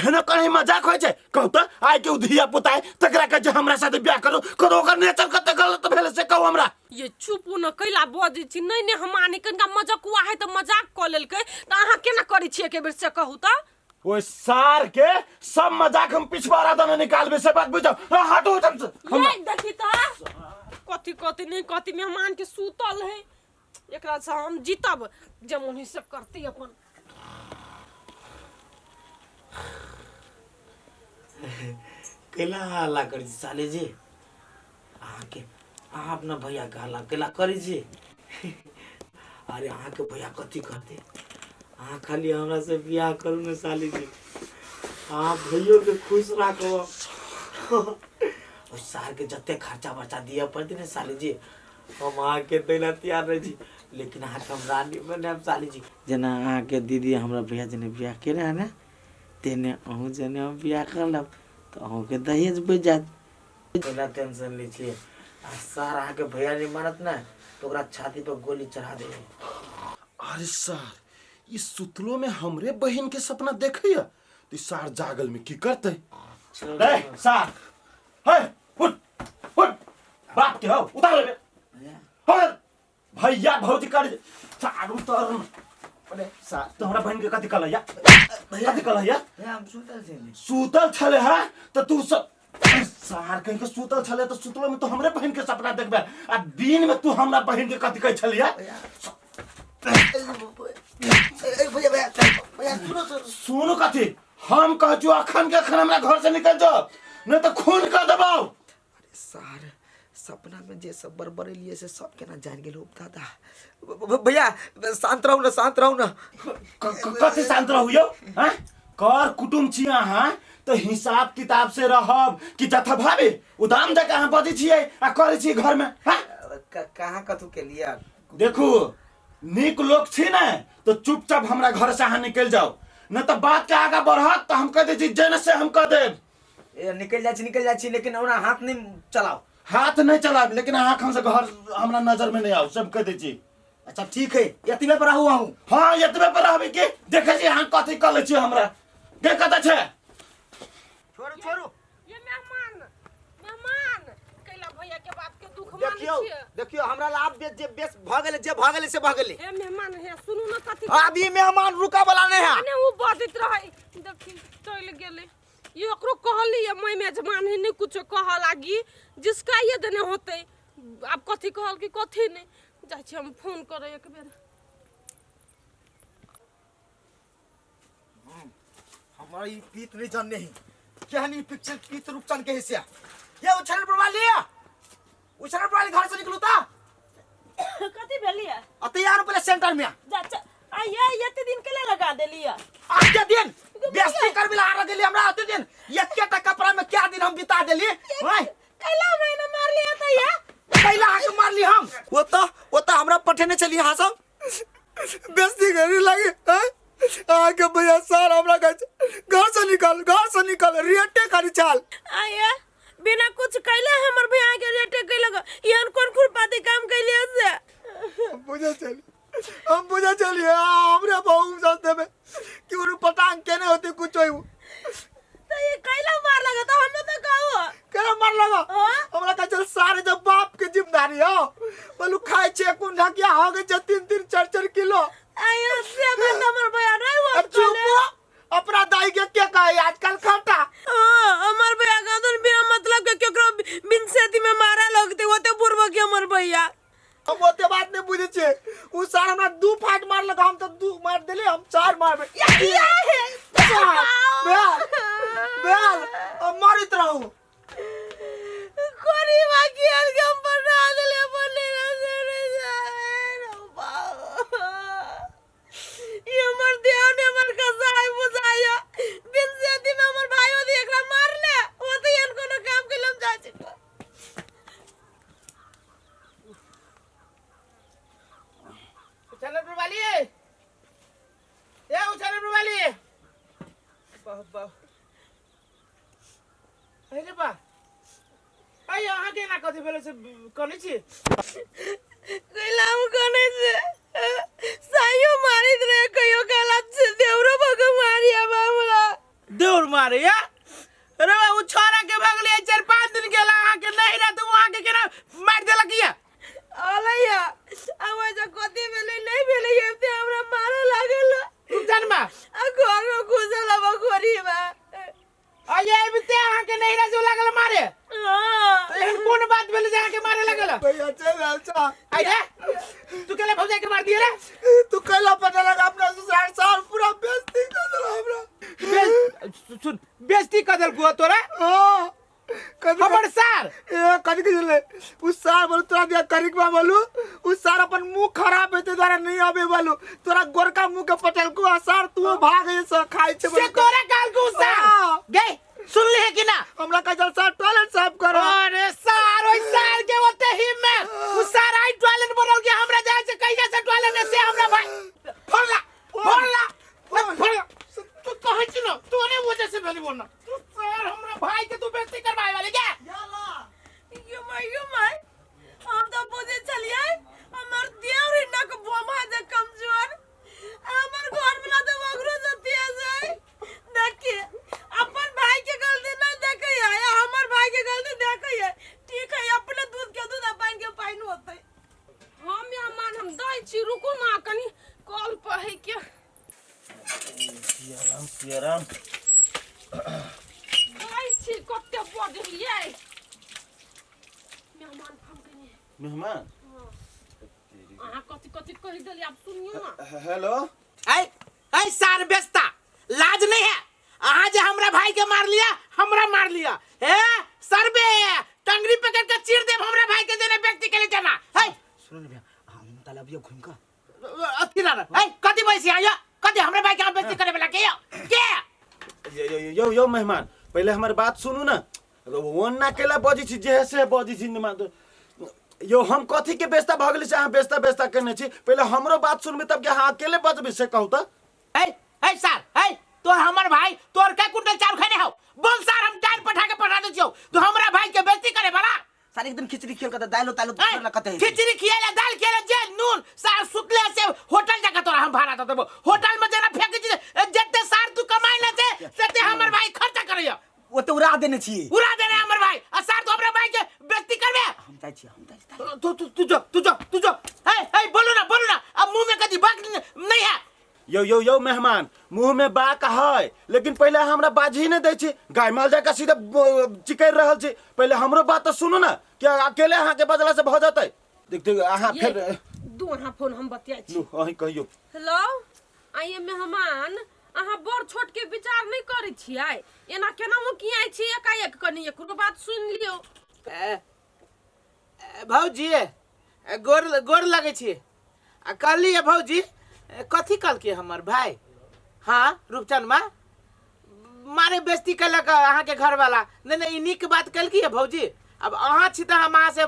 एहन कहीं मजाक होय छै कहू त आइ के धिया पुता है तकरा के जे हमरा साथे ब्याह करू करो ओकर नेचर कते गलत भेल से कहू हमरा ये चुप न कैला बजै छी नहीं हमानी कनका मजाकुआ है त मजाक क लेलकै त अहाँ केना करै छियै के बेर से कहू त ओए सार के सब मजाक हम पिछवाड़ा दने निकालबे से बात बुझो हटो हम ये देखी त कथि कथि नहीं कथि मेहमान के सूतल है एकरा से हम जीतब जमुन से करती अपन केला हल्ला करी साले जी आके आप ना भैया के हल्ला केला करी जी अरे आके भैया कथी करते खाली हमरा से बियाह करू न साली जी भैया के खुश राखो और सार के जते खर्चा बर्चा दिया पड़ती ना साली जी हम आके देना तैयार रही जी लेकिन आके हम रानी बने साली जी जना आके दीदी हमरा भैया जने बियाह केले है ना तेने अहू जने हम बियाह करलब तो अहू के दहेज बच जात बिना टेंशन लीजिए सार आके भैया नहीं मानत ना तो ओकरा छाती पर गोली चढ़ा दे अरे सर इस सुतलो में हमरे बहन के सपना देखैया तो सार जागल में की करते ए सार हे उठ उठ बात के हो उतार ले हो भैया भौजी कर सार उतार अरे सार तोहरा बहन के कथि कहलैया कथि कहलैया हम सुतल छले है तो तू सब सार कहीं के सुतल छले तो सुतलो में तो हमरे बहन के सपना देखबे आ दिन में तू हमरा बहन के कथि कहै छलिया सुनो कथी हम कहू अखन के अखन हमरा घर से निकल जाओ नहीं तो खून कर दबाओ अरे सार सपना में जे सब बरबरेलिए से सब केना जान गेल दादा भैया शांत रहू ना कथी शांत रहू यो हां कर कुटुम छी अहाँ तो हिसाब किताब से रहब कि जथा भाभी उदाम जका अहाँ बजै छियै आ करै छी घर में हां कहां कथु के लिए देखू निक लोग छी ना तो चुपचाप हमरा घर से अहाँ निकल जाओ न तो बात के आगे बढ़त तो हम कह दे छी जेने से हम कह देब ए निकल जाय छी लेकिन ओना हाथ नहीं चलाओ हाथ नहीं चलाब लेकिन अहाँ हम से घर हमरा नजर में नहीं आओ सब कह दे छी अच्छा ठीक है यतिबे पर रहू आहू हां यतिबे पर रहबी के देखे छी अहाँ कथि कर ले छी हमरा के कत छै छोड़ू ये मेहमान कैला भैया के बात के दुख मान देखियो हमरा लाभ जे बेस भ गेले जे भ गेले से भ गेले ए मेहमान है सुनू न कथि अभी मेहमान रुका वाला नहीं है अने वो बाधित रहे देखी चल गेले ये ओकरो कहली है मैं मेजबान है नहीं कुछ कह लागी जिसका ये देने होते अब कथि कहल कि कथि नहीं जाय छी हम फोन करे एक बेर हमारी पीत नहीं जान नहीं क्या नहीं पिक्चर पीत रुकचन के हिस्सा ये उछल प्रवाह लिया उछल प्रवाह घर से निकलू ता कथि भेलिया तैयार पहले सेंटर में जा आइए यते दिन के लिए लगा देलिया आते दिन बेइज्जती कर बिला आ गेली हमरा आते दिन एक के कपड़ा में क्या दिन हम बिता देली ओए कैला मैंने मार लिया था ये कैला के मार ली हम वो तो हमरा पठेने चली यहां सब बेइज्जती करने लगे आके भैया सर हमरा घर से निकाल रेटे करी चाल आइए बिना कुछ कैले हमर भैया के रेटे कैलग यन कोन खुरपाती काम कैले से हम बुझा चलिए हमरे बहु साथे में कि उन पटांग केने होती कुछ होई तो ये कैला मार लगा तो हम तो कहू केना मार लगा हमरा का चल सारे जब बाप के जिम्मेदारी हो बोलू खाए छे कुन ढकिया हो गए 3-4 किलो आइए से हमर भैया नहीं वो चुप अपना दाई के क्या कहे आजकल खाता हमर भैया का तो बिना मतलब के केकरो बिन सेती में मारा लगते होते पूर्व के हमर भैया हम ओते बात नहीं बुझे छे उ सार हमरा 2 फाट मार लगा हम तो 2 मार देले हम 4 मारबे बेल अब मारित रहू कोरी बाकी अलगम बना देले बोले रे ये मर दिया ने मर कसाई बुझाया बिन सेती में हमर भाईओ दी एकरा मार ले वो तो यन कोनो काम के लम जा छ चलो प्रवाली ए उछल प्रवाली बाबा अरे बा आई आहा के ना कथि भेले से कने छी कैलाम कने से साइयो मारित रे कयो काला से देवरो भग मारिया बामला देवर मारे या अरे वो छोरा के भगले 4-5 दिन गेला अहाँ के नहीं रह तो वहां के केना मार देला किया अलैया आवाज कथी भेलै नहीं भेलै एते हमरा मारे लागल जन्मा आ घर में घुसल बखोरी में अये बिते अहाँ के नहीं रह जो लागल मारे हां एहन कोन बात भेल जे अहाँ के मारे लागल भैया चल अच्छा अरे तू केले भौजाई के मार दिए रे तू कैला पता लगा अपना ससुराल साल पूरा बेइज्जती कर दिला हमरा सुन बेइज्जती कर देल को तोरा हां हमर सार ए कदी के ले उस सार बोल तोरा दिया करिकवा बोलू उस सार अपन मुंह खराब हेते द्वारा नहीं आबे बोलू तोरा गोरका मुंह के पटेल को सार तू भाग ए से खाइ छे से तोरा गाल को सार गए सुन ले कि ना हमरा का जल सार टॉयलेट साफ करो अरे सार ओइ सार के ओते हिम्मत उस सार आई टॉयलेट बोल के हमरा जाय से कहिया से टॉयलेट से हमरा भाई फोड़ला तू कहे छी न तोरे वजह से भेली बोलना तू सार हमरा भाई के तू बेइज्जती करवाए वाले क्या यो माय हम तो बुझे चलिए हमर देवरी नक बोमा जे कमजोर हमर घर में तो वगरो जती है जाय देखिए अपन भाई के गलती नहीं देखे है हमर भाई के गलती देखे है ठीक है अपने दूध के दूध पानी के पानी होते हम मेहमान हम दई छी रुको ना कनी कॉल पर है के सियाराम दई छी कते पड़लिए मेहमान हम कनी मेहमान अहाँ कथी कथी कहि देली आप सुनियो ना हेलो ऐ सार बेस्ता लाज नहीं है अहाँ जे हमरा भाई के मार लिया हमरा मार लिया ए सरबे टंगरी पकड़ के चीर देब हमरा भाई के देने व्यक्ति के लिए जाना है सुन भैया हम तालाब ये घूम का अथी ना ए कथी बैसी आयो कथी हमरा भाई के व्यक्ति करे वाला के यो मेहमान पहले हमारी बात सुनू ना वन ना केला बजी छी जे से बजी छी न यो हम कथी के बेस्ता भगली से अहाँ बेस्ता करने छी पहले हमरो बात सुनबे तब के अहाँ अकेले बजबे से कहू त ए सार ए तोर हमर भाई तोर का कुंटल चाउर खने हो बोल सार हम टाइम पठा दे छियो तू हमरा भाई के बेइज्जती करे वाला सार एकदम खिचड़ी खेल का दालो तालो ना कते खिचड़ी खियाला दाल खियाला जे नून सार सुतले से होटल जाके तोरा हम भाड़ा देबो होटल में जेना फेंक छी जते सार तू कमाई ले से सेते हमर भाई खर्चा करैया वो तो उड़ा देने छी उड़ा देने हमर भाई आ सार तो हमरा भाई के बेइज्जती करबे हम जाय छी तू जो ए बोलो ना अब मुंह में कदी बात नहीं है यो मेहमान मुंह में बाक है लेकिन पहले हमरा बाजी नहीं दे छी गाय माल जाके सीधे चिकर रहल छी पहले हमरो बात तो सुनो ना क्या अकेले अहाँ के बदला से भ जाते देख अहाँ फिर दू अहाँ फोन हम बतिया छी नु अही कहियो हेलो आइए मेहमान अहाँ बड़ छोट के विचार नहीं करे छियै एना केना मु की आइ छी एकाएक कनी एकरो बात सुन लियो भौजी गोर लगे छी आ कहली भौजी कथी कल के हमर भाई हाँ रूपचंद माँ मारे बेइज्जती कलक अहाँ के घर वाला नहीं नीक बात कल की है भौजी अब अहाँ छी तो हम अहाँ से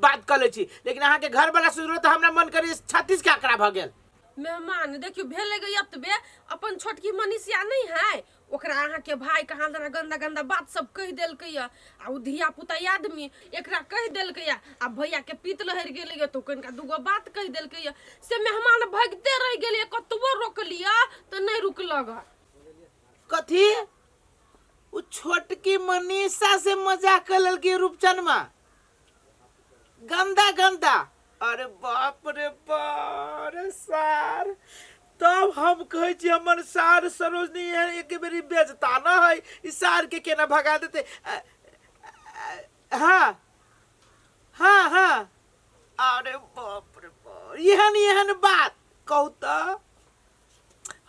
बात कर ले छी लेकिन अहाँ के घर वाला सुनलो तो हमरा मन करी 36 के आंकड़ा भ गेल मेहमान देखियो भेले गई अतबे अपन छोटकी मनीषिया नहीं है ओकरा अहाँ के भाई कहाँ जना गंदा बात सब कह देलकै आ उ धिया पुता आदमी एकरा कह देलकै आ भैया के पीत लहर गेलै तो कनका दूगो बात कह देलकै से मेहमान भागते रह गेलै कतबो रोकलिया तो नहीं रुकलग कथी उ छोटकी मनीषा से मजाक कर ललकी रूपचंद माँ गंदा अरे बाप रे बाप रे सार तब हम कहे छी हमर सार सरोजनी है एक बेरी बेचता ना है इस सार के केना भगा देते हाँ अरे बाप रे बाप एहन बात कहू तो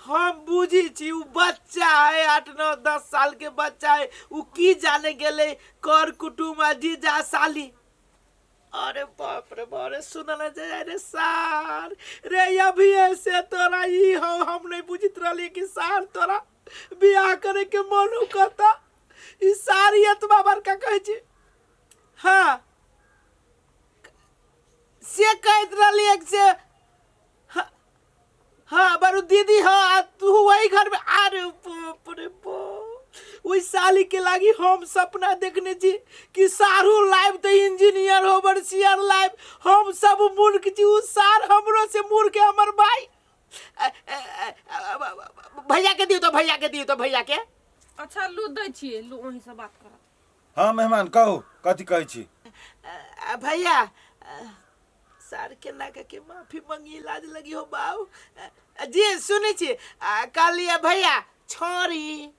हम बुझी छी उ बच्चा है 8-9-10 साल के बच्चा है उ की जाने गेले कर कुटुम जीजा साली अरे बाप रे बारे सुनल जाए रे सार रे अभी ऐसे तोरा ही हो हम नहीं बुझित रहली कि सार तोरा बियाह करे के मन करता ई सारी एतबा बड़का कहे छी हाँ से कहत रहली एक से हाँ बारू दीदी हाँ तू वही घर में अरे बाप रे बाप वही साली के लागी हम सपना देखने छी कि सारू लाइव तो इंजीनियर हो बरसियर लाइव हम सब मूर्ख छी उ सार हमरो से मूर्ख है हमर भाई भैया के दियो तो भैया के अच्छा लू दै छियै लू वहीं से बात करब। हाँ मेहमान कहू कथी कहै छी। भैया सर के ना के माफी मांगी लाज लगी हो बाबू। जी सुनै छी कहलिए भैया छोरी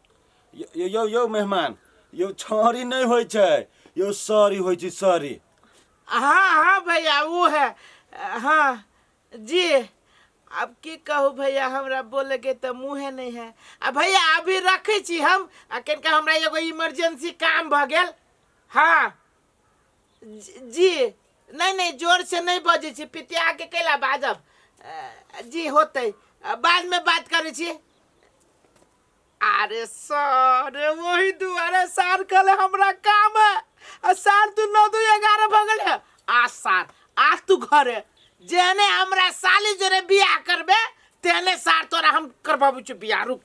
यो मेहमान यो छोरी नहीं होइ छै यो सॉरी होइ छै सॉरी। हाँ भैया वो है। हाँ जी अब की कहू भैया हमरा बोले के तो मुँहे नहीं है। भैया अभी रखे छी हम कनिका हमरा एगो इमरजेंसी काम भ गेल। हाँ जी नहीं जोर से नहीं बजे छी पितिया के कैला बाजब। जी होते बाद में बात करे छी। अरे सर वही दुआरे सर कल हमरा काम है सर तू 9 2 11 भगल है। आज सर आज तू घरे जेने हमरा साली जोरे बियाह करबे तेने सर तोरा हम करबाबू छु बियाह रुक।